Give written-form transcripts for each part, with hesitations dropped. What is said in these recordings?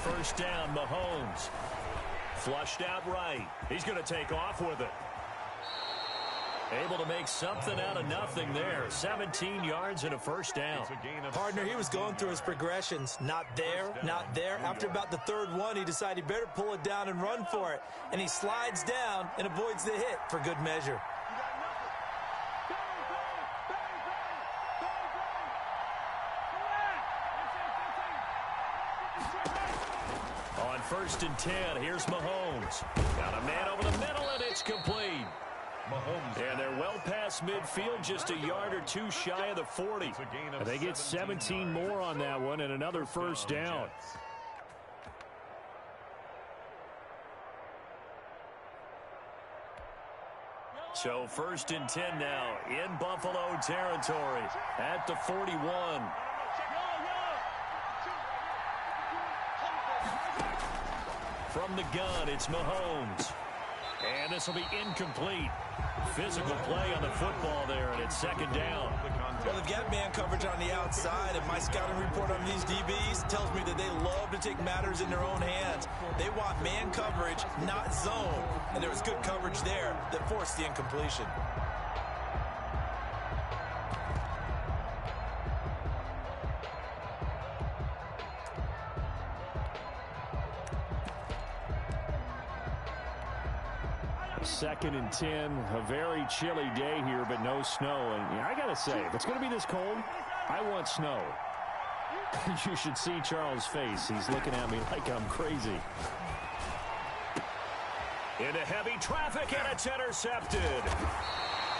first down, Mahomes. Flushed out right. He's going to take off with it. Able to make something out of nothing there. 17 yards and a first down. Partner, he was going through his progressions. Not there, not there. After about the third one, he decided he better pull it down and run for it. And he slides down and avoids the hit for good measure. On 1st and 10, here's Mahomes. Got a man over the middle, and it's complete. And they're well past midfield, just a yard or two shy of the 40. And they get 17 more on that one and another first down. So 1st and 10 now in Buffalo territory at the 41. From the gun, it's Mahomes. And this will be incomplete. Physical play on the football there, and it's 2nd down. Well, they've got man coverage on the outside, and my scouting report on these DBs tells me that they love to take matters in their own hands. They want man coverage, not zone. And there was good coverage there that forced the incompletion. Second and 10, a very chilly day here, but no snow. And I got to say, if it's going to be this cold, I want snow. You should see Charles' face. He's looking at me like I'm crazy. Into heavy traffic, and it's intercepted.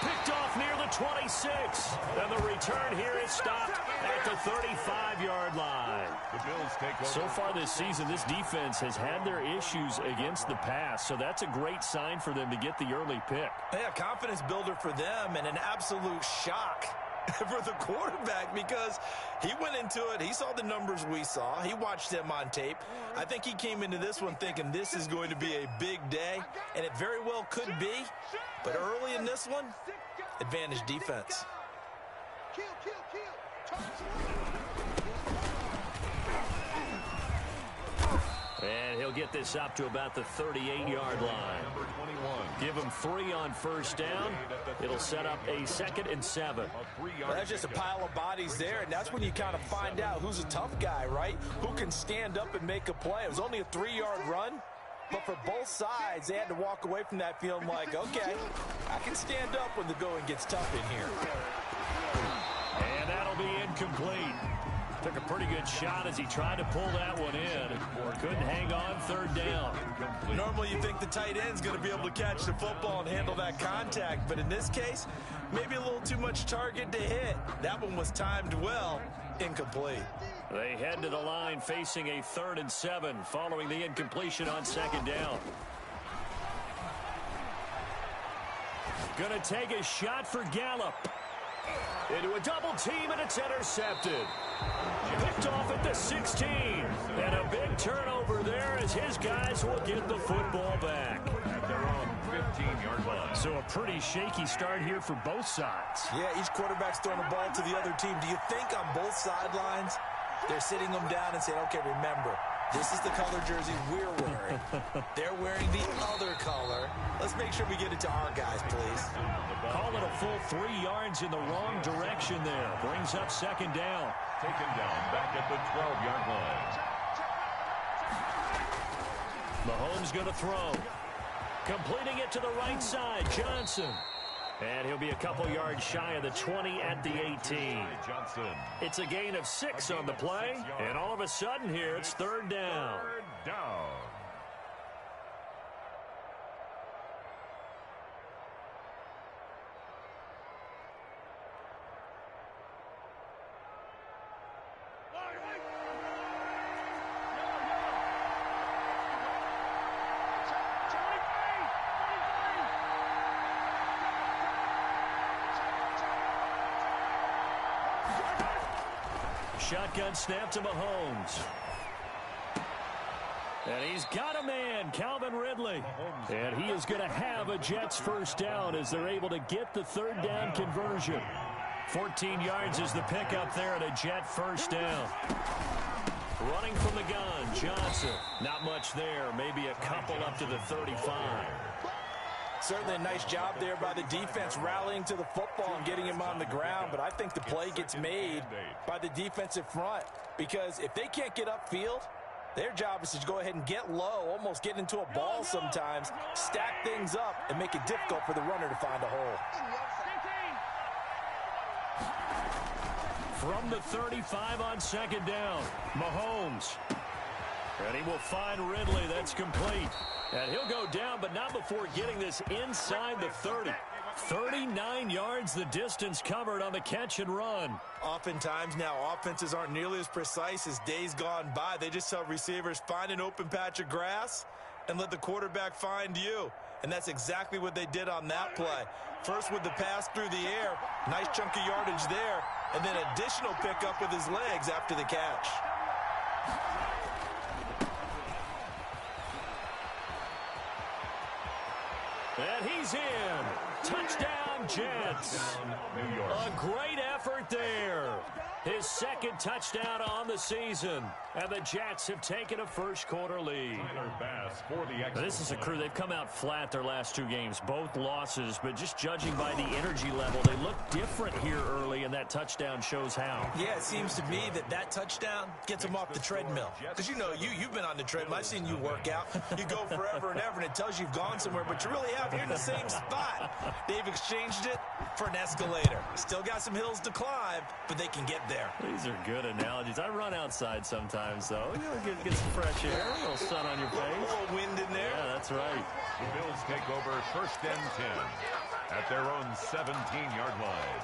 Picked off near the 26. And the return here is stopped at the 35-yard line. So far this season, this defense has had their issues against the pass, so that's a great sign for them to get the early pick. Yeah, confidence builder for them and an absolute shock for the quarterback because he went into it. He saw the numbers we saw. He watched them on tape. I think he came into this one thinking this is going to be a big day, and it very well could be. But early in this one, advantage defense. And he'll get this up to about the 38-yard line. Give him 3 on first down. It'll set up a 2nd and 7. Well, that's just a pile of bodies there, and that's when you kind of find out who's a tough guy, right? Who can stand up and make a play. It was only a 3-yard run, but for both sides, they had to walk away from that feeling like, okay, I can stand up when the going gets tough in here. And that'll be incomplete. Took a pretty good shot as he tried to pull that one in. Couldn't hang on 3rd down. Normally you think the tight end's going to be able to catch the football and handle that contact, but in this case, maybe a little too much target to hit. That one was timed well, incomplete. They head to the line facing a 3rd and 7 following the incompletion on 2nd down. Gonna take a shot for Gallup. Into a double team, and it's intercepted. Picked off at the 16. And a big turnover there as his guys will get the football back. At their own 15-yard line. So a pretty shaky start here for both sides. Yeah, each quarterback's throwing a ball to the other team. Do you think on both sidelines they're sitting them down and saying, okay, remember, this is the color jersey we're wearing. They're wearing the other color. Let's make sure we get it to our guys, please. Call it a full 3 yards in the wrong direction there. Brings up 2nd down. Taken down back at the 12-yard line. Mahomes going to throw. Completing it to the right side, Johnson. And he'll be a couple yards shy of the 20 at the 18. Johnson. It's a gain of 6 on the play, and all of a sudden here it's 3rd down. 3rd down. Shotgun snap to Mahomes. And he's got a man, Calvin Ridley. And he is going to have a Jets first down as they're able to get the 3rd down conversion. 14 yards is the pickup there at a Jet first down. Running from the gun, Johnson. Not much there. Maybe a couple up to the 35. Certainly a nice job there by the defense rallying to the football and getting him on the ground, but I think the play gets made by the defensive front because if they can't get upfield, their job is to go ahead and get low, almost get into a ball sometimes, stack things up, and make it difficult for the runner to find a hole. From the 35 on second down, Mahomes. And he will find Ridley. That's complete. And he'll go down, but not before getting this inside the 30. 39 yards the distance covered on the catch and run. Oftentimes now offenses aren't nearly as precise as days gone by. They just tell receivers, find an open patch of grass and let the quarterback find you. And that's exactly what they did on that play. First with the pass through the air, nice chunk of yardage there, and then additional pickup with his legs after the catch. And he's in. Touchdown, Jets. A great effort there. His second touchdown on the season. And the Jets have taken a first-quarter lead. This is a crew. They've come out flat their last two games, both losses. But just judging by the energy level, they look different here early, and that touchdown shows how. Yeah, it seems to me that touchdown gets them off the treadmill. Because, you know, you've been on the treadmill. I've seen you work out. You go forever and ever, and it tells you you've gone somewhere, but you really have. You're in the same spot. They've exchanged it for an escalator. Still got some hills to climb, but they can get there. These are good analogies. I run outside sometimes, though. You know, get some fresh air, a little sun on your face. A little wind in there. Yeah, that's right. The Bills take over first and 10 at their own 17-yard line.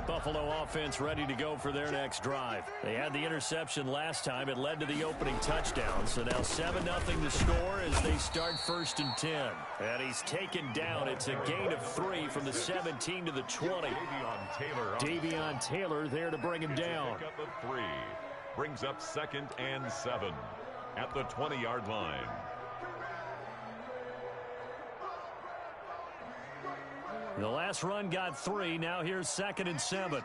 Buffalo offense ready to go for their next drive. They had the interception last time. It led to the opening touchdown. So now 7-0 to score as they start first and 10. And he's taken down. It's a gain of 3 from the 17 to the 20. Davion Taylor there to bring him down. Pick up a 3. Brings up second and 7 at the 20-yard line. The last run got 3. Now here's second and 7.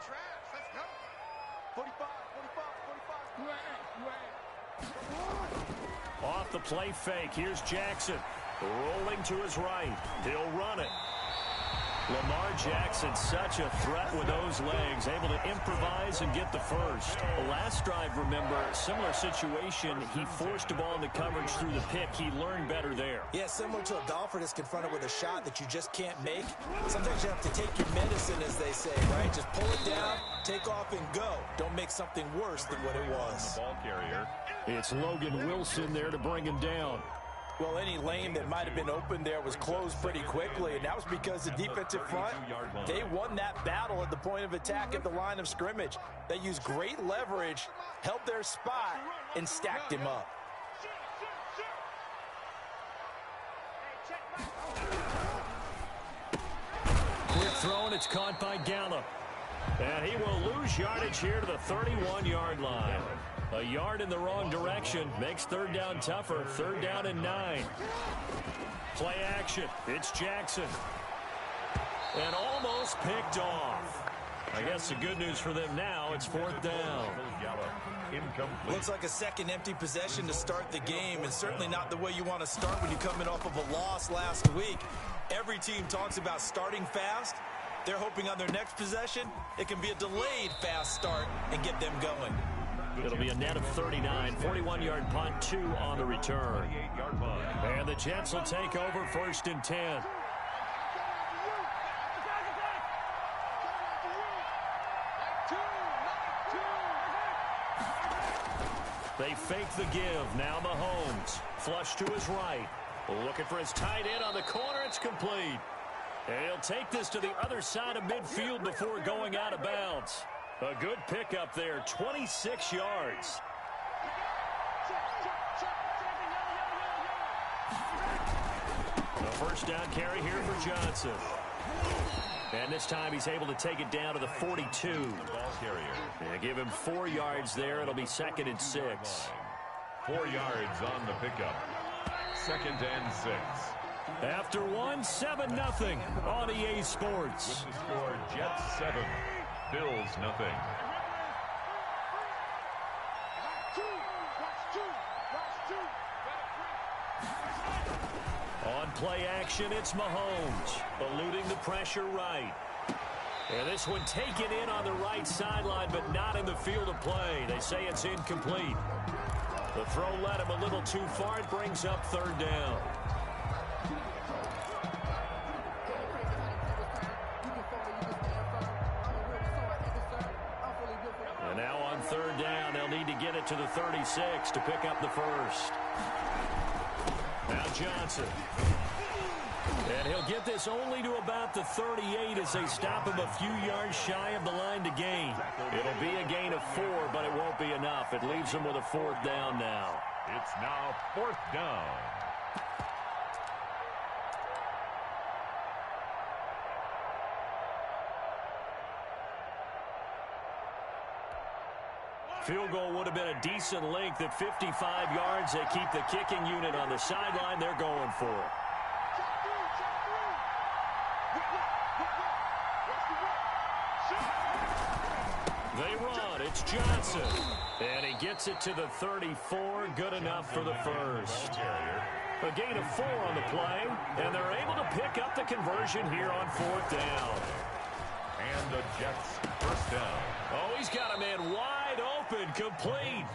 Off the play fake. Here's Jackson. Rolling to his right. He'll run it. Lamar Jackson, such a threat with those legs, able to improvise and get the first. Last drive, remember, similar situation. He forced the ball into coverage through the pick. He learned better there. Yeah, similar to a golfer that's confronted with a shot that you just can't make. Sometimes you have to take your medicine, as they say, right? Just pull it down, take off, and go. Don't make something worse than what it was. The ball carrier. It's Logan Wilson there to bring him down. Well, any lane that might have been open there was closed pretty quickly, and that was because the defensive front, they won that battle at the point of attack at the line of scrimmage. They used great leverage, held their spot, and stacked him up. Quick throw, and it's caught by Gallup. And he will lose yardage here to the 31-yard line. A yard in the wrong direction makes third down tougher. Third down and 9. Play action. It's Jackson. And almost picked off. I guess the good news for them now, it's fourth down. Incomplete. Looks like a second empty possession to start the game, and certainly not the way you want to start when you're coming off of a loss last week. Every team talks about starting fast. They're hoping on their next possession, it can be a delayed fast start and get them going. It'll be a net of 39, 41-yard punt, 2 on the return. And the Jets will take over first and 10. They fake the give. Now Mahomes. Flush to his right. Looking for his tight end on the corner. It's complete. And he'll take this to the other side of midfield before going out of bounds. A good pickup there, 26 yards. A first down carry here for Johnson. And this time he's able to take it down to the 42. Ball carrier. Yeah, give him 4 yards there. It'll be second and 6. 4 yards on the pickup. Second and 6. After one, 7-0 on EA Sports. With the score, Jets 7, Bills nothing. On play action, it's Mahomes, eluding the pressure right. And this one taken in on the right sideline, but not in the field of play. They say it's incomplete. The throw led him a little too far. It brings up third down. And now on third down, they'll need to get it to the 36 to pick up the first. Now Johnson. And he'll get this only to about the 38 as they stop him a few yards shy of the line to gain. It'll be a gain of 4, but it won't be enough. It leaves him with a fourth down now. It's now fourth down. Field goal would have been a decent length at 55 yards. They keep the kicking unit on the sideline. They're going for it. They run. It's Johnson. And he gets it to the 34. Good enough for the first. A gain of 4 on the play. And they're able to pick up the conversion here on fourth down. And the Jets first down. Oh, he's got a man wide open, complete.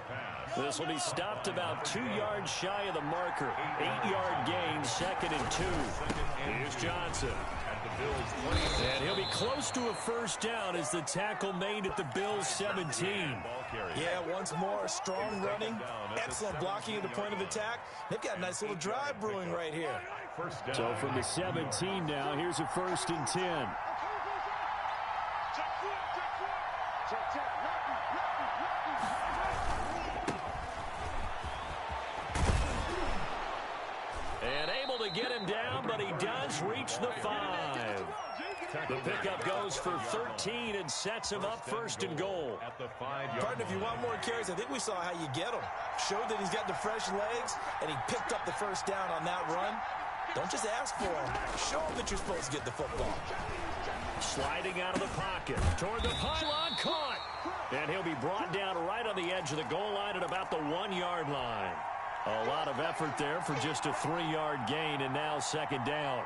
This will be stopped about 2 yards shy of the marker. 8-yard gain, 2nd and 2. Here's Johnson. And he'll be close to a first down as the tackle made at the Bills' 17. Yeah, once more, strong running, excellent blocking at the point of attack. They've got a nice little drive brewing right here. So from the 17 now, here's a 1st and 10. And able to get him down, but he does reach the 5. The pickup goes for 13 and sets him up 1st and goal. At the 5-yard Partner, if you want more carries, I think we saw how you get them. Showed that he's got the fresh legs, and he picked up the first down on that run. Don't just ask for him. Show him that you're supposed to get the football. Sliding out of the pocket toward the pylon, caught. And he'll be brought down right on the edge of the goal line at about the 1-yard line. A lot of effort there for just a 3-yard gain, and now 2nd down.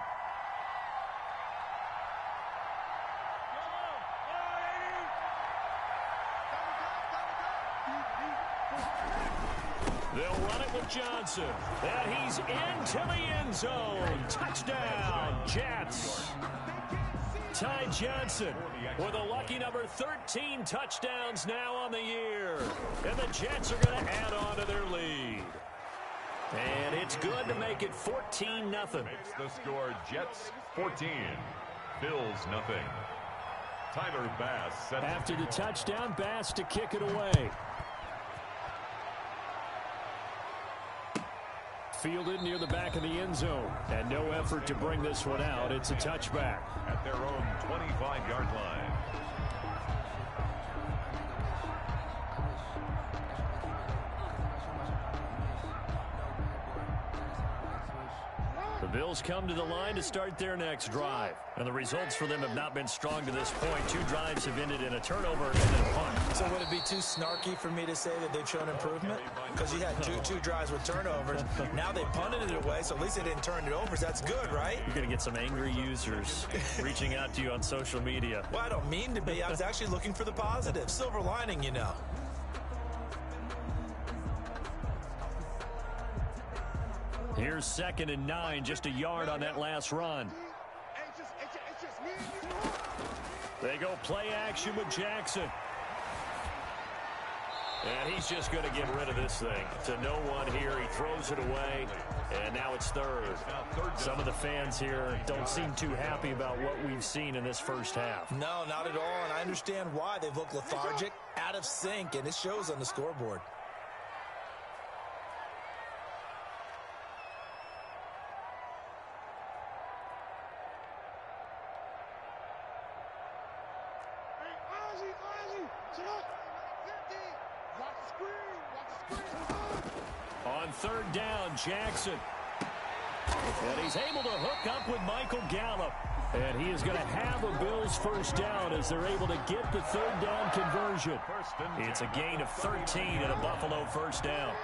They'll run it with Johnson. And he's into the end zone. Touchdown, Jets. Ty Johnson with a lucky number 13 touchdowns now on the year. And the Jets are going to add on to their lead. And it's good to make it 14-0. Makes the score Jets 14, Bills nothing. Tyler Bass set after the touchdown. Bass to kick it away. Fielded near the back of the end zone. And no effort to bring this one out. It's a touchback. At their own 25-yard line. The Bills come to the line to start their next drive. And the results for them have not been strong to this point. 2 drives have ended in a turnover and then a punt. So would it be too snarky for me to say that they've shown improvement? Because you had two drives with turnovers. Now they punted it away, so at least they didn't turn it over. So that's good, right? You're going to get some angry users reaching out to you on social media. Well, I don't mean to be. I was actually looking for the positive. Silver lining, you know. Here's 2nd and 9, just a yard on that last run. They go play action with Jackson. And he's just going to get rid of this thing. To no one here. He throws it away. And now it's 3rd. Some of the fans here don't seem too happy about what we've seen in this first half. No, not at all. And I understand why. They've looked lethargic, out of sync, and it shows on the scoreboard. On 3rd down, Jackson. And he's able to hook up with Michael Gallup. And he is going to have a Bills first down as they're able to get the third down conversion. It's a gain of 13 and a Buffalo first down.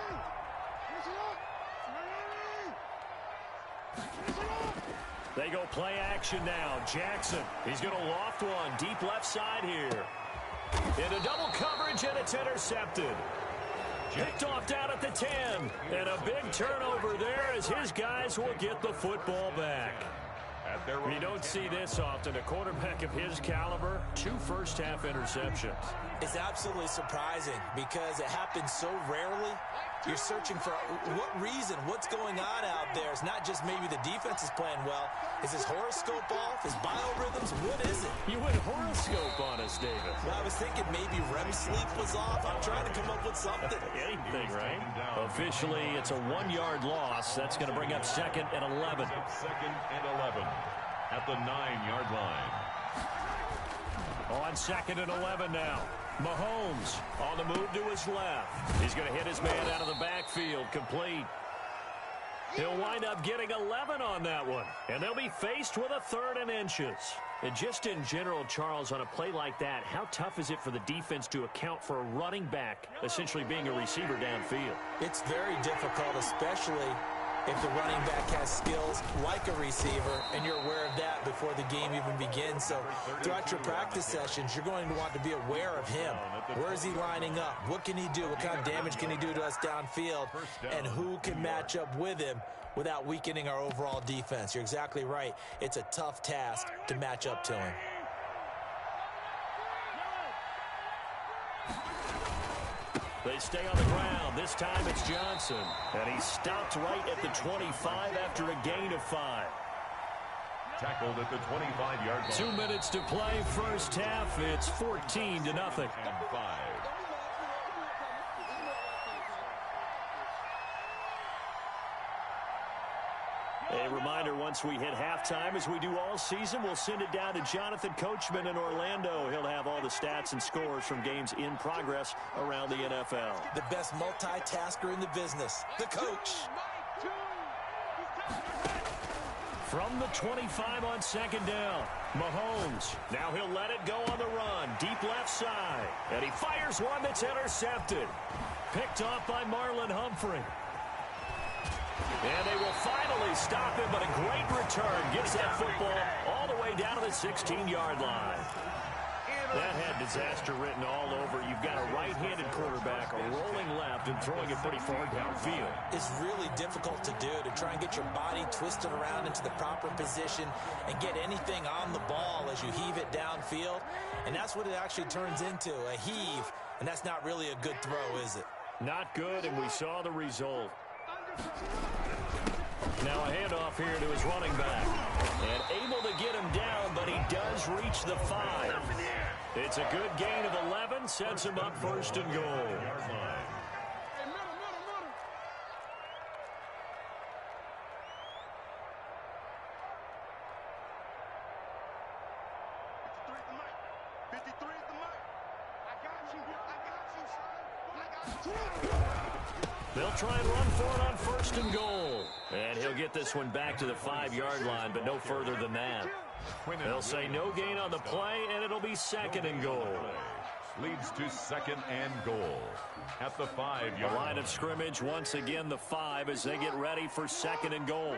They go play action now. Jackson, he's going to loft one deep left side here. Into double coverage, and it's intercepted. Picked off down at the 10. And a big turnover there as his guys will get the football back. You don't see this often. A quarterback of his caliber, 2 first-half interceptions. It's absolutely surprising because it happens so rarely. You're searching for what reason, what's going on out there. It's not just maybe the defense is playing well. Is his horoscope off? His biorhythms? What is it? You went horoscope on us, David. Well, I was thinking maybe REM sleep was off. I'm trying to come up with something. Anything, right? Officially, it's a 1-yard loss. That's going to bring up 2nd and 11. 2nd and 11 at the 9-yard line. On 2nd and 11 now. Mahomes on the move to his left. He's going to hit his man out of the backfield. Complete. He'll wind up getting 11 on that one. And they'll be faced with a 3rd and inches. And just in general, Charles, on a play like that, how tough is it for the defense to account for a running back essentially being a receiver downfield? It's very difficult, especially if the running back has skills like a receiver, and you're aware of that before the game even begins. So throughout your practice sessions, you're going to want to be aware of him. Where is he lining up? What can he do? What kind of damage can he do to us downfield? And who can match up with him without weakening our overall defense? You're exactly right. It's a tough task to match up to him. They stay on the ground. This time it's Johnson. And he's stopped right at the 25 after a gain of 5. Tackled at the 25-yard line. 2 minutes to play first half. It's 14-0. And 5. A reminder, once we hit halftime, as we do all season, we'll send it down to Jonathan Coachman in Orlando. He'll have all the stats and scores from games in progress around the NFL. The best multitasker in the business, the coach. From the 25 on 2nd down, Mahomes. Now he'll let it go on the run, deep left side. And he fires one that's intercepted. Picked off by Marlon Humphrey. And they will finally stop him, but a great return gets that football all the way down to the 16-yard line. That had disaster written all over. You've got a right-handed quarterback, a rolling left, and throwing it pretty far downfield. It's really difficult to do, to try and get your body twisted around into the proper position and get anything on the ball as you heave it downfield. And that's what it actually turns into, a heave. And that's not really a good throw, is it? Not good, and we saw the result. Now a handoff here to his running back. And able to get him down, but he does reach the 5. It's a good gain of 11, sets him up 1st and goal. They'll try and run for it on 1st and goal. And he'll get this one back to the 5-yard line, but no further than that. They'll say no gain on the play, and it'll be 2nd and goal. Leads to 2nd and goal at the 5-yard line. The line of scrimmage, once again, the 5 as they get ready for 2nd and goal.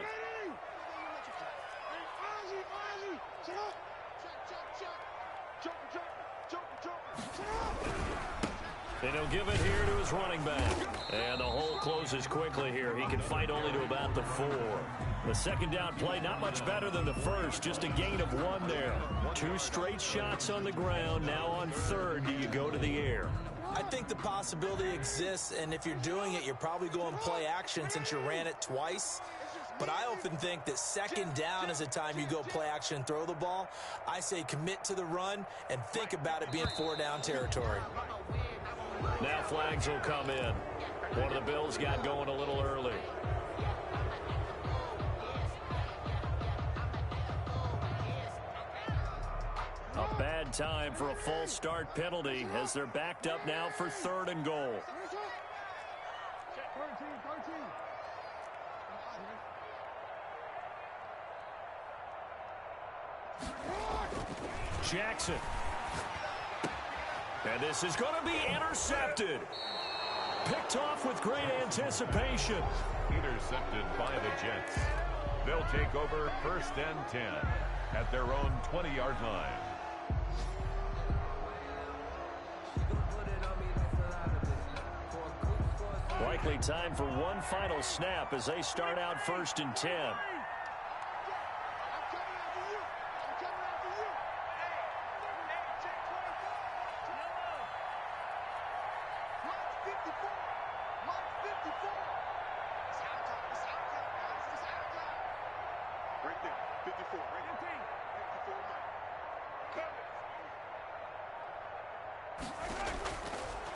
And he'll give it here to his running back. And the hole closes quickly here. He can fight only to about the 4. The 2nd down play, not much better than the first. Just a gain of 1 there. 2 straight shots on the ground. Now on 3rd, do you go to the air? I think the possibility exists, and if you're doing it, you're probably going play action since you ran it twice. But I often think that 2nd down is a time you go play action and throw the ball. I say commit to the run and think about it being 4-down territory. Now flags will come in. One of the Bills got going a little early. A bad time for a false start penalty as they're backed up now for 3rd and goal. Jackson. And this is going to be intercepted. Picked off with great anticipation. Intercepted by the Jets. They'll take over 1st and 10 at their own 20-yard line. Likely time for one final snap as they start out 1st and 10.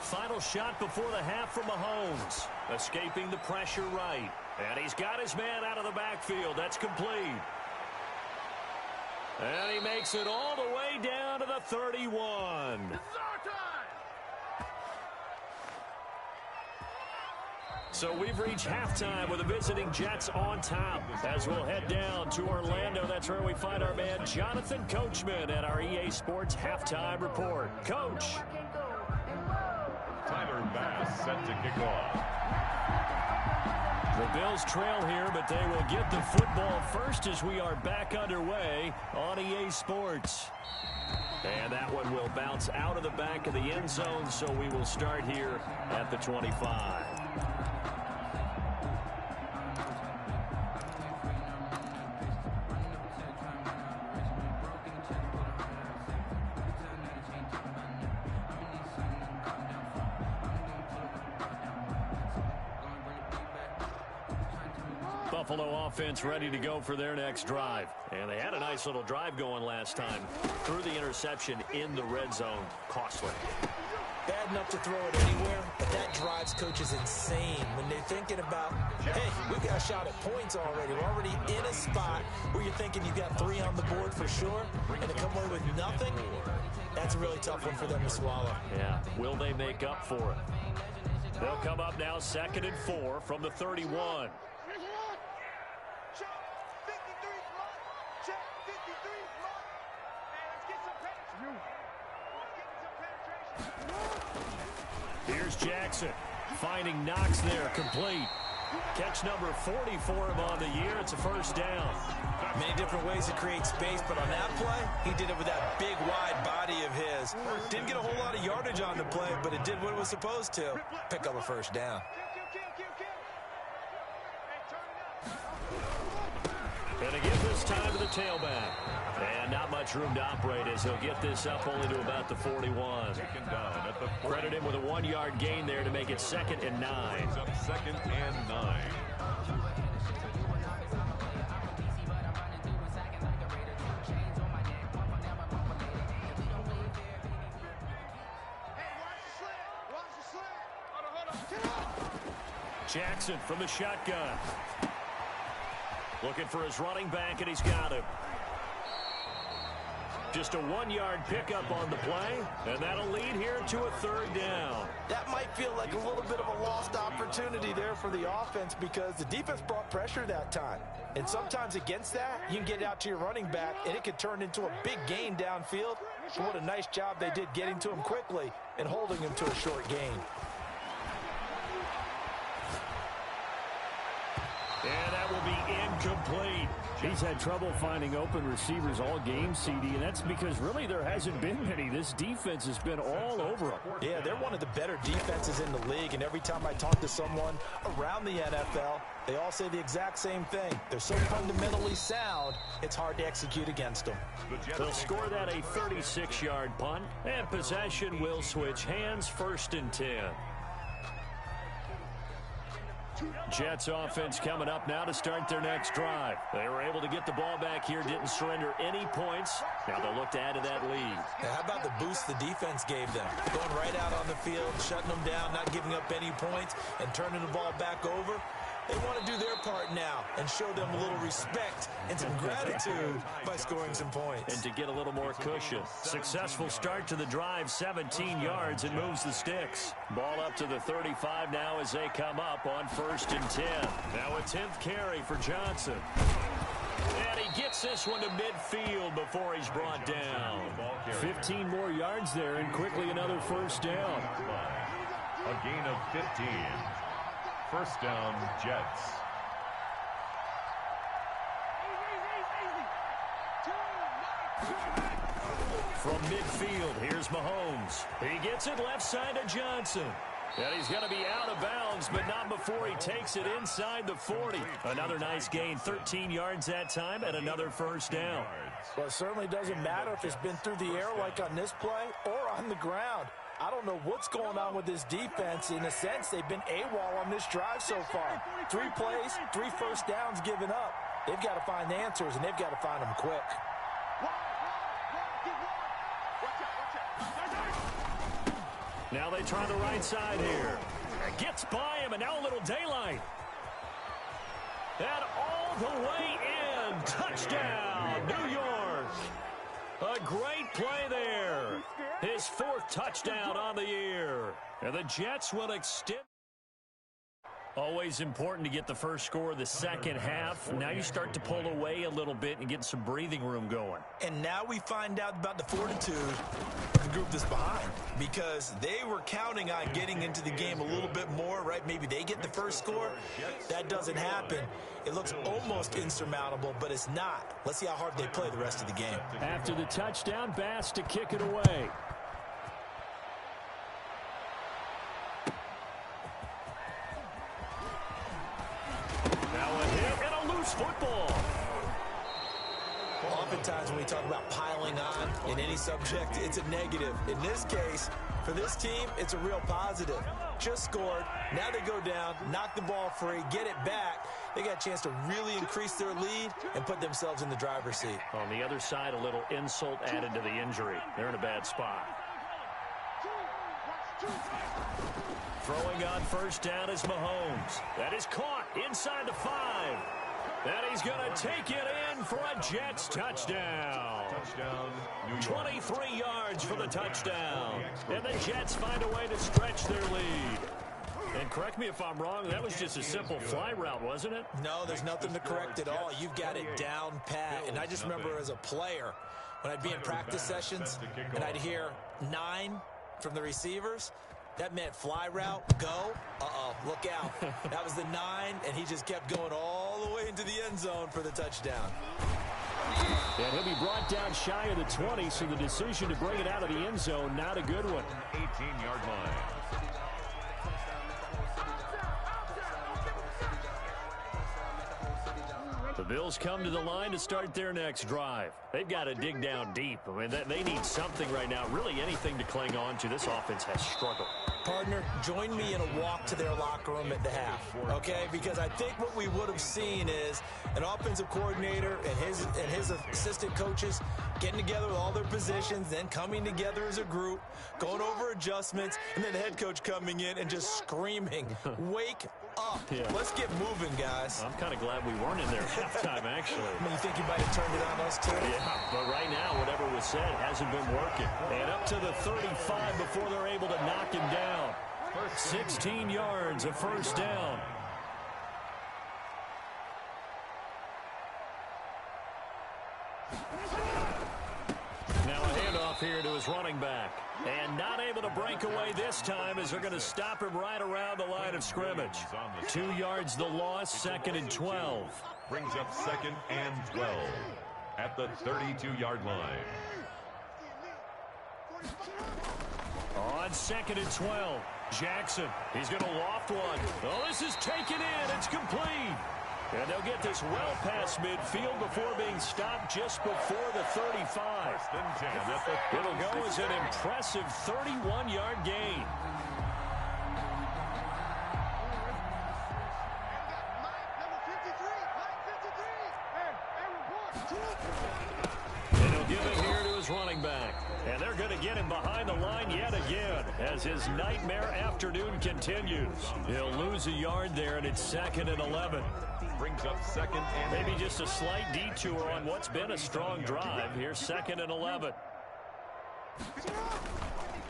Final shot before the half from Mahomes. Escaping the pressure right. And he's got his man out of the backfield. That's complete. And he makes it all the way down to the 31. So we've reached halftime with the visiting Jets on top. As we'll head down to Orlando, that's where we find our man Jonathan Coachman at our EA Sports Halftime Report. Coach. Tyler Bass set to kick off. The Bills trail here, but they will get the football first as we are back underway on EA Sports. And that one will bounce out of the back of the end zone, so we will start here at the 25. Buffalo offense ready to go for their next drive. And they had a nice little drive going last time. Threw the interception in the red zone. Costly. Bad enough to throw it anywhere, but that drives coaches insane when they're thinking about, hey, we got a shot at points already. We're already in a spot where you're thinking you've got 3 on the board for sure, and to come away with nothing, that's a really tough one for them to swallow. Yeah, will they make up for it? They'll come up now 2nd and 4 from the 31. Here's Jackson finding Knox there, complete. Catch number 40 for him on the year. It's a first down. Many different ways to create space, but on that play, he did it with that big, wide body of his. Didn't get a whole lot of yardage on the play, but it did what it was supposed to. Pick up a first down. And to give this time to the tailback. And not much room to operate as he'll get this up only to about the 41. Credit him with a 1-yard gain there to make it 2nd and 9. Up 2nd and 9. Jackson from the shotgun. Looking for his running back, and he's got him. Just a 1-yard pickup on the play, and that'll lead here to a 3rd down. That might feel like a little bit of a lost opportunity there for the offense because the defense brought pressure that time. And sometimes against that, you can get out to your running back, and it could turn into a big gain downfield. So what a nice job they did getting to him quickly and holding him to a short gain. And that will be incomplete. He's had trouble finding open receivers all game, CD, and that's because really there hasn't been many. This defense has been all over him. Yeah, they're one of the better defenses in the league, and every time I talk to someone around the NFL, they all say the exact same thing. They're so fundamentally sound, it's hard to execute against them. They'll score that a 36-yard punt, and possession will switch hands, 1st and 10. Jets offense coming up now to start their next drive. They were able to get the ball back here, didn't surrender any points. Now they'll look to add to that lead. Now, how about the boost the defense gave them? Going right out on the field, shutting them down, not giving up any points, and turning the ball back over. They want to do their part now and show them a little respect and some gratitude by scoring some points. And to get a little more cushion. Successful start to the drive, 17 yards, and moves the sticks. Ball up to the 35 now as they come up on 1st and 10. Now a 10th carry for Johnson. And he gets this one to midfield before he's brought down. 15 more yards there and quickly another first down. A gain of 15. First down, Jets. From midfield, here's Mahomes. He gets it left side to Johnson. And he's going to be out of bounds, but not before he takes it inside the 40. Another nice gain, 13 yards that time, and another first down. Well, it certainly doesn't matter if it's been through the air like on this play or on the ground. I don't know what's going on with this defense. In a sense, they've been AWOL on this drive so far. 3 plays, 3 first downs given up. They've got to find answers, and they've got to find them quick. Now they try the right side here. Gets by him, and now a little daylight. And all the way in. Touchdown, New York. A great play there. His 4th touchdown on the year. And the Jets will extend. Always important to get the first score of the second half. Now you start to pull away a little bit and get some breathing room going. And now we find out about the fortitude of the group that's behind, because they were counting on getting into the game a little bit more, right? Maybe they get the first score. That doesn't happen. It looks almost insurmountable, but it's not. Let's see how hard they play the rest of the game. After the touchdown, Bass to kick it away. Football. Oftentimes when we talk about piling on in any subject, it's a negative. In this case, for this team, it's a real positive. Just scored. Now they go down, knock the ball free, get it back. They got a chance to really increase their lead and put themselves in the driver's seat. On the other side, a little insult added to the injury. They're in a bad spot. Throwing on first down is Mahomes. That is caught inside the 5. And he's going to take it in for a Jets touchdown. 23 yards for the touchdown. And the Jets find a way to stretch their lead. And correct me if I'm wrong, that was just a simple fly route, wasn't it? No, there's nothing to correct at all. You've got it down pat. And I just remember as a player, when I'd be in practice sessions and I'd hear 9 from the receivers, that meant fly route, go, look out. That was the 9, and he just kept going all the way into the end zone for the touchdown. And he'll be brought down shy of the 20, so the decision to bring it out of the end zone, not a good one. 18-yard line. The Bills come to the line to start their next drive. They've got to dig down deep. I mean, they need something right now, really anything to cling on to. This offense has struggled. Partner, join me in a walk to their locker room at the half, okay? Because I think what we would have seen is an offensive coordinator and his assistant coaches getting together with all their positions, then coming together as a group, going over adjustments, and then the head coach coming in and just screaming, wake up. Yeah. Let's get moving, guys. I'm kind of glad we weren't in there at halftime, actually. I mean, you think you might have turned it on us, too? Yeah, but right now, whatever was said hasn't been working. And up to the 35 before they're able to knock him down. 16 yards, a first down. Now a handoff here to his running back. And not able to break away this time as they're going to stop him right around the line of scrimmage. 2 yards the loss, 2nd and 12. Brings up 2nd and 12 at the 32-yard line. On 2nd and 12, Jackson. He's going to loft one. Oh, this is taken in. It's complete. And they'll get this well past midfield before being stopped just before the 35. It'll go as an impressive 31-yard gain. And he'll give it here to his running back. And they're going to get him behind the line yet again as his nightmare afternoon continues. He'll lose a yard there, and it's 2nd and 11. Brings up 2nd and maybe just a slight detour on what's been a strong drive. Here's 2nd and 11.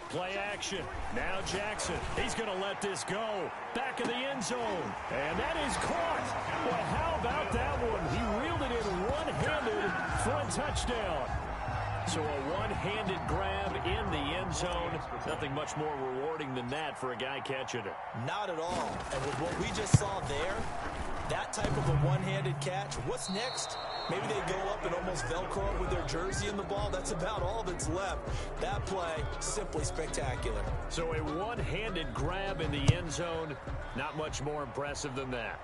Play action. Now Jackson. He's going to let this go. Back of the end zone. And that is caught. Well, how about that one? He reeled it in right one-handed for a touchdown. So a one-handed grab in the end zone. Nothing much more rewarding than that for a guy catching it. Not at all. And with what we just saw there, that type of a one-handed catch, what's next? Maybe they go up and almost Velcro up with their jersey in the ball. That's about all that's left. That play, simply spectacular. So a one-handed grab in the end zone. Not much more impressive than that.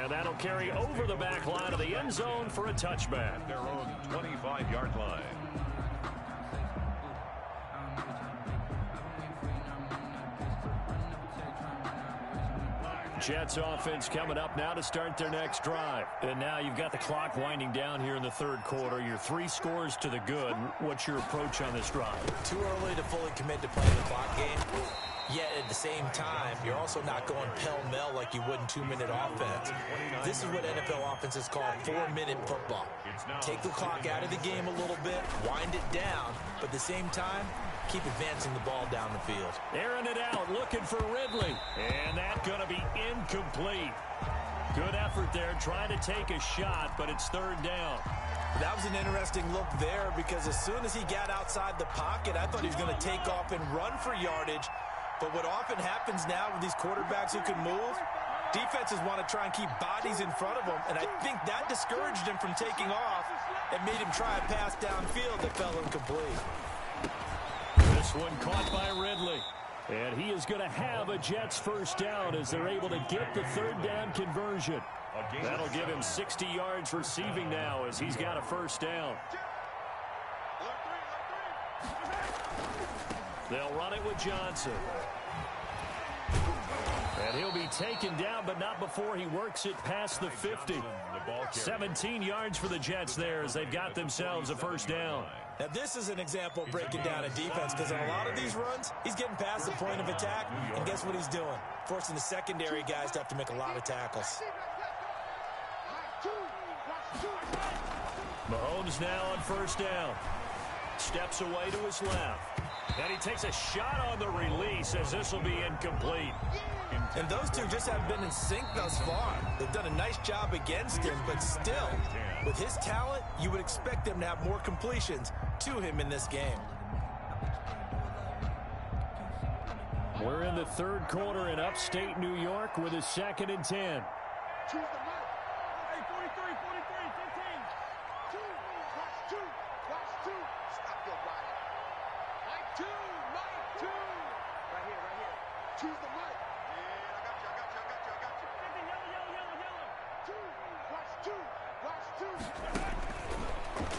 And that'll carry over the back line of the end zone for a touchback. Their own 25-yard line. Jets offense coming up now to start their next drive. And now you've got the clock winding down here in the third quarter. You're 3 scores to the good. What's your approach on this drive? Too early to fully commit to playing the clock game. Yet at the same time, you're also not going pell-mell like you would in 2-minute offense. This is what NFL offenses call 4-minute football. Take the clock out of the game a little bit, wind it down, but at the same time, keep advancing the ball down the field. Airing it out, looking for Ridley. And that's going to be incomplete. Good effort there, trying to take a shot, but it's third down. That was an interesting look there because as soon as he got outside the pocket, I thought he was going to take off and run for yardage. But what often happens now with these quarterbacks who can move, defenses want to try and keep bodies in front of them, and I think that discouraged him from taking off and made him try a pass downfield that fell incomplete. This one caught by Ridley. And he is going to have a Jets first down as they're able to get the third down conversion. That'll give him 60 yards receiving now as he's got a first down. They'll run it with Johnson. And he'll be taken down, but not before he works it past the 50. 17 yards for the Jets there as they've got themselves a first down. Now, this is an example of breaking down a defense because on a lot of these runs, he's getting past the point of attack, and guess what he's doing? Forcing the secondary guys to have to make a lot of tackles. Mahomes now on first down. Steps away to his left. And he takes a shot on the release as this will be incomplete. And those two just haven't been in sync thus far. They've done a nice job against him, but still, with his talent, you would expect them to have more completions to him in this game. We're in the third quarter in upstate New York with a 2nd and 10.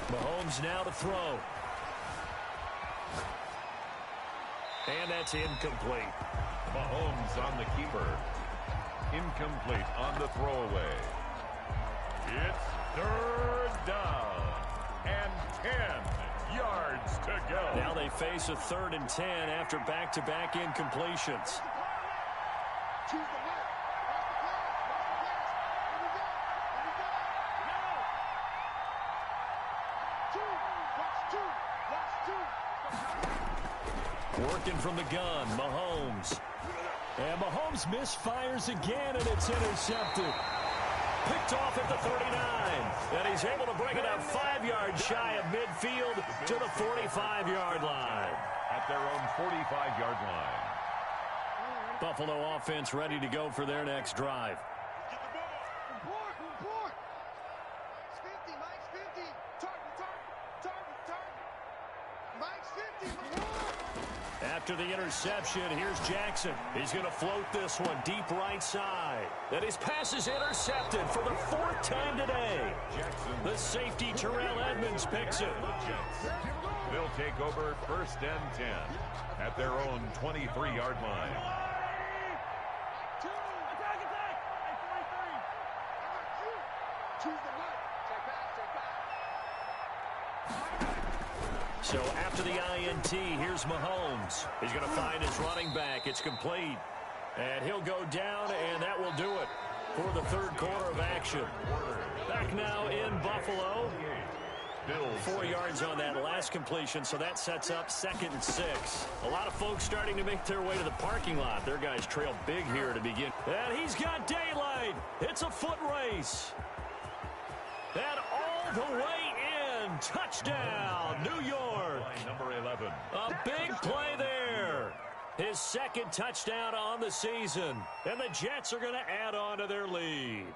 Mahomes now to throw. And that's incomplete. Mahomes on the keeper. Incomplete on the throwaway. It's third down and 10 yards to go. Now they face a 3rd and 10 after back-to-back incompletions. Working from the gun, Mahomes. And Mahomes misfires again, and it's intercepted. Picked off at the 39. And he's able to bring it up 5 yards shy of midfield to the 45-yard line. At their own 45-yard line. Buffalo offense ready to go for their next drive. After the interception, here's Jackson. He's going to float this one deep right side. And his pass is intercepted for the 4th time today. The safety Terrell Edmonds picks it. They'll take over 1st and 10 at their own 23-yard line. So after the INT, here's Mahomes. He's going to find his running back. It's complete. And he'll go down, and that will do it for the third quarter of action. Back now in Buffalo. 4 yards on that last completion, so that sets up 2nd and 6. A lot of folks starting to make their way to the parking lot. Their guys trail big here to begin. And he's got daylight. It's a foot race. And all the way in. Touchdown, New York. Number 11. A big play there. His second touchdown on the season. And the Jets are going to add on to their lead.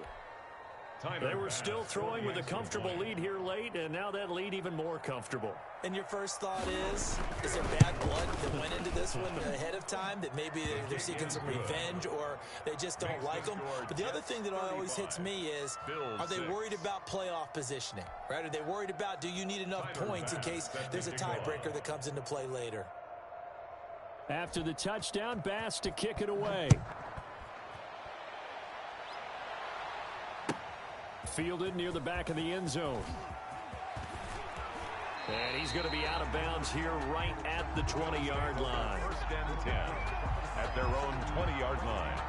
They were still throwing with a comfortable lead here late, and now that lead even more comfortable. And your first thought is there bad blood that went into this one ahead of time, that maybe they're seeking some revenge or they just don't like them? But the other thing that always hits me is, are they worried about playoff positioning? Right? Are they worried about, do you need enough points in case there's a tiebreaker that comes into play later? After the touchdown, Bass to kick it away. Fielded near the back of the end zone. And he's going to be out of bounds here right at the 20-yard line. First and 10 at their own 20-yard line.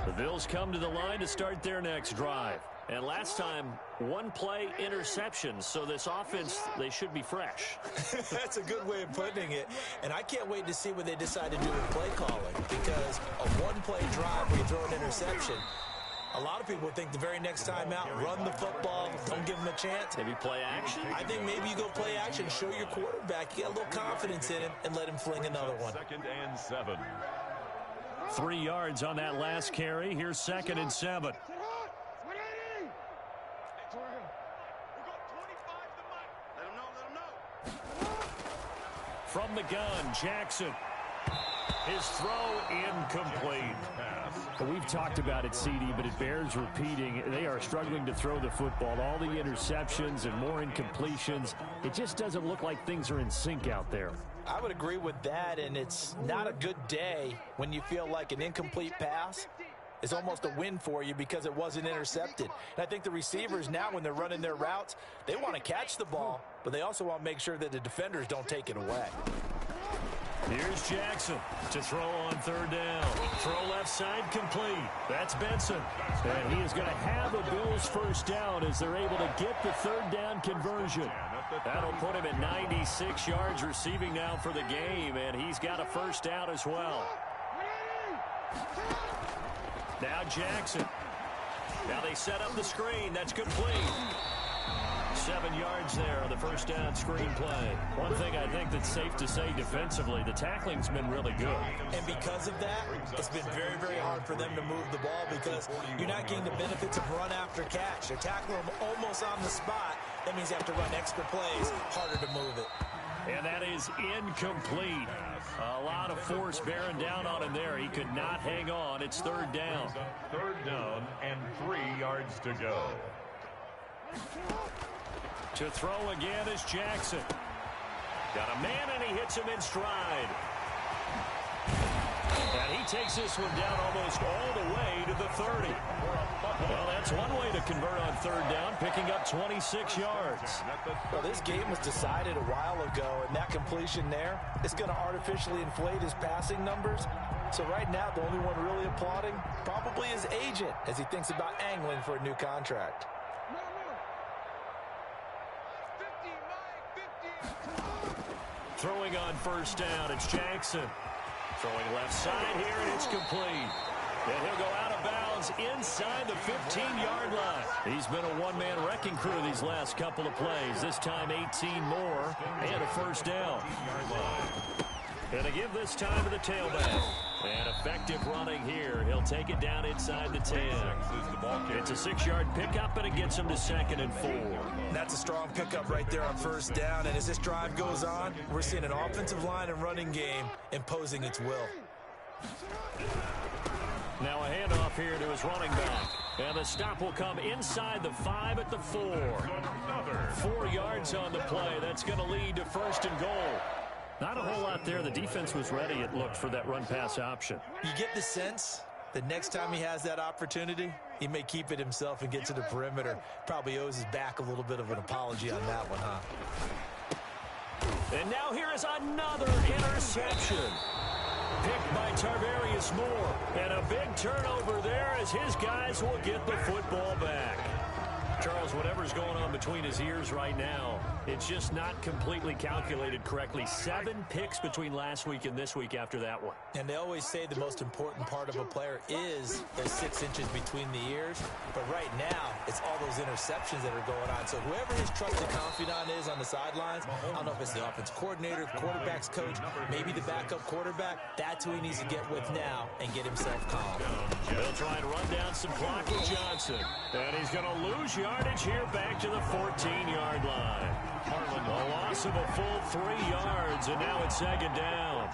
The Bills come to the line to start their next drive. And last time, one play interception. So this offense, they should be fresh. That's a good way of putting it. And I can't wait to see what they decide to do with play calling. Because a one-play drive where you throw an interception, a lot of people think the very next time out, run the football, don't give them a chance. Maybe play action? I think maybe you go play action, show your quarterback, you got a little confidence in him, and let him fling another one. 2nd and 7. 3 yards on that last carry. Here's 2nd and 7. From the gun, Jackson. His throw incomplete. We've talked about it, CD, but it bears repeating. They are struggling to throw the football. All the interceptions and more incompletions. It just doesn't look like things are in sync out there. I would agree with that, and it's not a good day when you feel like an incomplete pass is almost a win for you because it wasn't intercepted. And I think the receivers now, when they're running their routes, they want to catch the ball, but they also want to make sure that the defenders don't take it away. Here's Jackson to throw on 3rd down. Throw left side complete. That's Benson. And he is going to have a Bills first down as they're able to get the 3rd down conversion. That'll put him at 96 yards receiving now for the game, and he's got a first down as well. Now Jackson. Now they set up the screen. That's complete. 7 yards there on the first down screen play. One thing I think that's safe to say defensively, the tackling's been really good. And because of that, it's been very, very hard for them to move the ball because you're not getting the benefits of run after catch. They're tackling them almost on the spot. That means you have to run extra plays, harder to move it. And that is incomplete. A lot of force bearing down on him there. He could not hang on. It's 3rd down. 3rd down and 3 yards to go. To throw again is Jackson. Got a man, and he hits him in stride. And he takes this one down almost all the way to the 30. Well, that's one way to convert on 3rd down, picking up 26 yards. Well, this game was decided a while ago, and that completion there is going to artificially inflate his passing numbers. So right now, the only one really applauding probably his agent as he thinks about angling for a new contract. Throwing on 1st down, it's Jackson. Throwing left side here, and it's complete. And he'll go out of bounds inside the 15-yard line. He's been a one-man wrecking crew these last couple of plays. This time 18 more and a first down. And to give this time to the tailback. And effective running here. He'll take it down inside the 10. It's a 6-yard pickup, and it gets him to 2nd and 4. That's a strong pickup right there on 1st down. And as this drive goes on, we're seeing an offensive line and running game imposing its will. Now a handoff here to his running back. And the stop will come inside the 5 at the 4. 4 yards on the play. That's going to lead to 1st and goal. Not a whole lot there. The defense was ready, it looked, for that run-pass option. You get the sense that next time he has that opportunity, he may keep it himself and get to the perimeter. Probably owes his back a little bit of an apology on that one, huh? And now here is another interception. Picked by Tarvarius Moore. And a big turnover there as his guys will get the football back. Charles, whatever's going on between his ears right now, it's just not completely calculated correctly. 7 picks between last week and this week after that one. And they always say the most important part of a player is those 6 inches between the ears. But right now, it's all those interceptions that are going on. So whoever his trusted confidant is on the sidelines, I don't know if it's the offense coordinator, the quarterback's coach, maybe the backup quarterback, that's who he needs to get with now and get himself calm. They'll try and run down some clock with Johnson. And he's going to lose yardage here back to the 14-yard line. A loss of a full 3 yards, and now it's second down.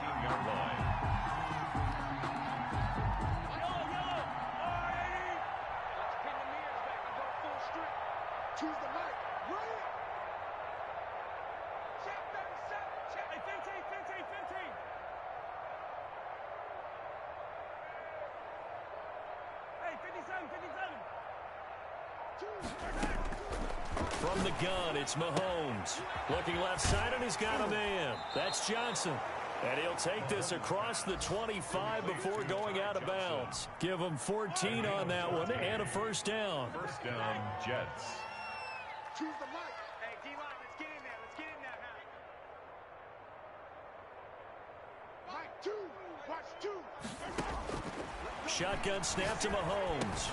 From the gun, it's Mahomes. Looking left side, and he's got a man. That's Johnson. And he'll take this across the 25 before going out of bounds. Give him 14 on that one and a first down. First down, Jets. Choose the mic. Hey, D-line, let's get in there. Let's get in there, Mike 2. Watch 2. Shotgun snap to Mahomes.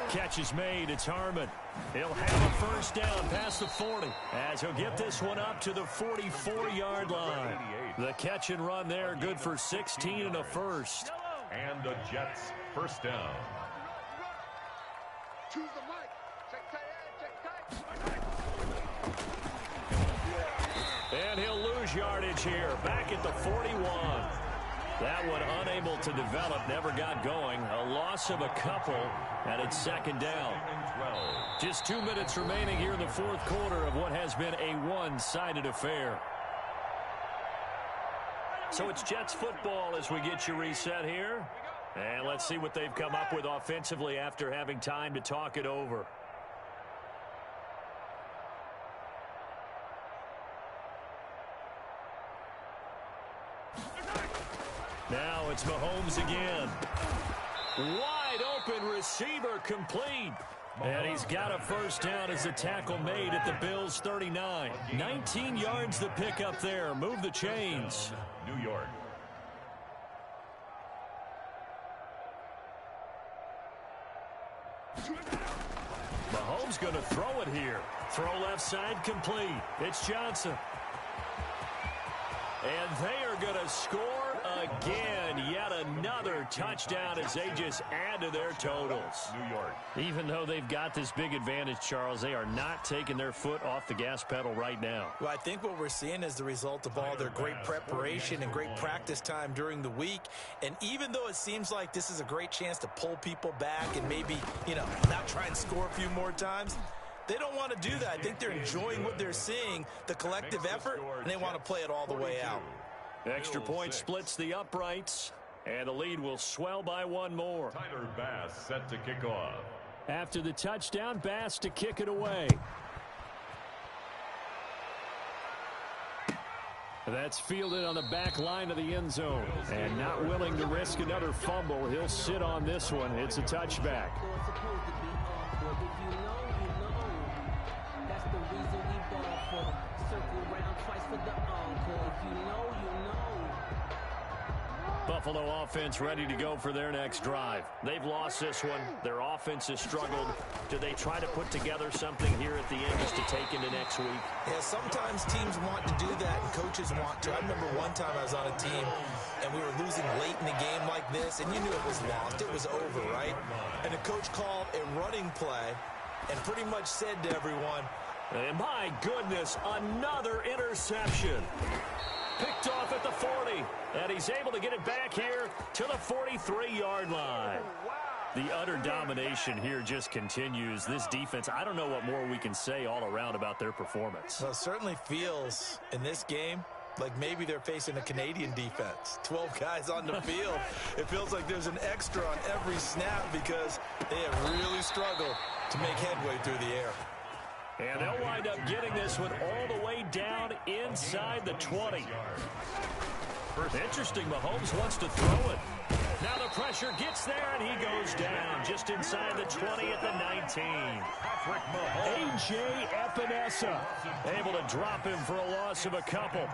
Catch is made. It's Harmon. He'll have a first down past the 40 as he'll get this one up to the 44-yard line. The catch and run there, good for 16 and a first. And the Jets first down. Choose the mic. Check tight. And he'll lose yardage here, back at the 41. That one unable to develop, never got going. A loss of a couple, and it's second down. Just 2 minutes remaining here in the fourth quarter of what has been a one-sided affair. So it's Jets football as we get you reset here. And let's see what they've come up with offensively after having time to talk it over. Now it's Mahomes again. Wide open receiver complete. And he's got a first down as the tackle made at the Bills' 39. 19 yards the pick up there. Move the chains. New York. Mahomes going to throw it here. Throw left side complete. It's Johnson. And they are going to score again. Yet another touchdown as they just add to their totals. New York. Even though they've got this big advantage, Charles, they are not taking their foot off the gas pedal right now. Well, I think what we're seeing is the result of all their great preparation and great practice time during the week. And even though it seems like this is a great chance to pull people back and maybe, not try and score a few more times, they don't want to do that. I think they're enjoying what they're seeing, the collective effort, and they want to play it all the way out. Extra point splits the uprights, and the lead will swell by one more. Tyler Bass set to kick off. After the touchdown, Bass to kick it away. That's fielded on the back line of the end zone. And not willing to risk another fumble, he'll sit on this one. It's a touchback. Buffalo offense ready to go for their next drive. They've lost this one. Their offense has struggled. Do they try to put together something here at the end just to take into next week? Yeah, sometimes teams want to do that and coaches want to. I remember one time I was on a team and we were losing late in the game like this, and you knew it was lost. It was over, right? And the coach called a running play and pretty much said to everyone, and my goodness, another interception. Picked off at the 40, and he's able to get it back here to the 43-yard line. The utter domination here just continues. This defense, I don't know what more we can say all around about their performance. Well, it certainly feels in this game like maybe they're facing a Canadian defense. 12 guys on the field. It feels like there's an extra on every snap because they have really struggled to make headway through the air. And they'll wind up getting this one all the way down inside the 20. Interesting, Mahomes wants to throw it. Now the pressure gets there, and he goes down just inside the 20 at the 19. A.J. Epinesa able to drop him for a loss of a couple.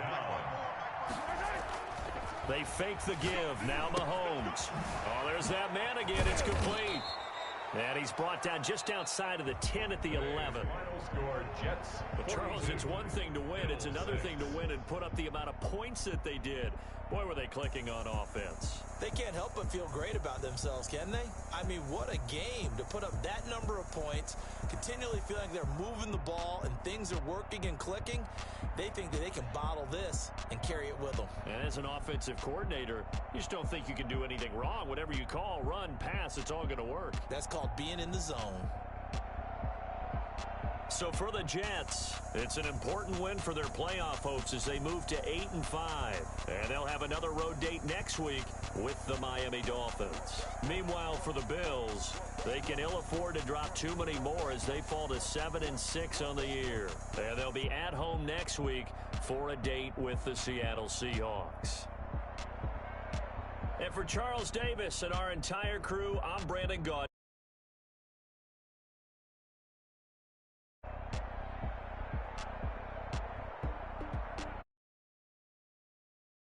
They fake the give. Now Mahomes. Oh, there's that man again. It's complete. And he's brought down just outside of the 10 at the 11. But Charles, it's one thing to win. It's another thing to win and put up the amount of points that they did. Boy, were they clicking on offense. They can't help but feel great about themselves, can they? I mean, what a game to put up that number of points, continually feeling like they're moving the ball and things are working and clicking. They think that they can bottle this and carry it with them. And as an offensive coordinator, you just don't think you can do anything wrong. Whatever you call, run, pass, it's all going to work. That's called being in the zone. So for the Jets, it's an important win for their playoff hopes as they move to 8-5. And they'll have another road date next week with the Miami Dolphins. Meanwhile, for the Bills, they can ill afford to drop too many more as they fall to 7-6 on the year. And they'll be at home next week for a date with the Seattle Seahawks. And for Charles Davis and our entire crew, I'm Brandon Gaudin.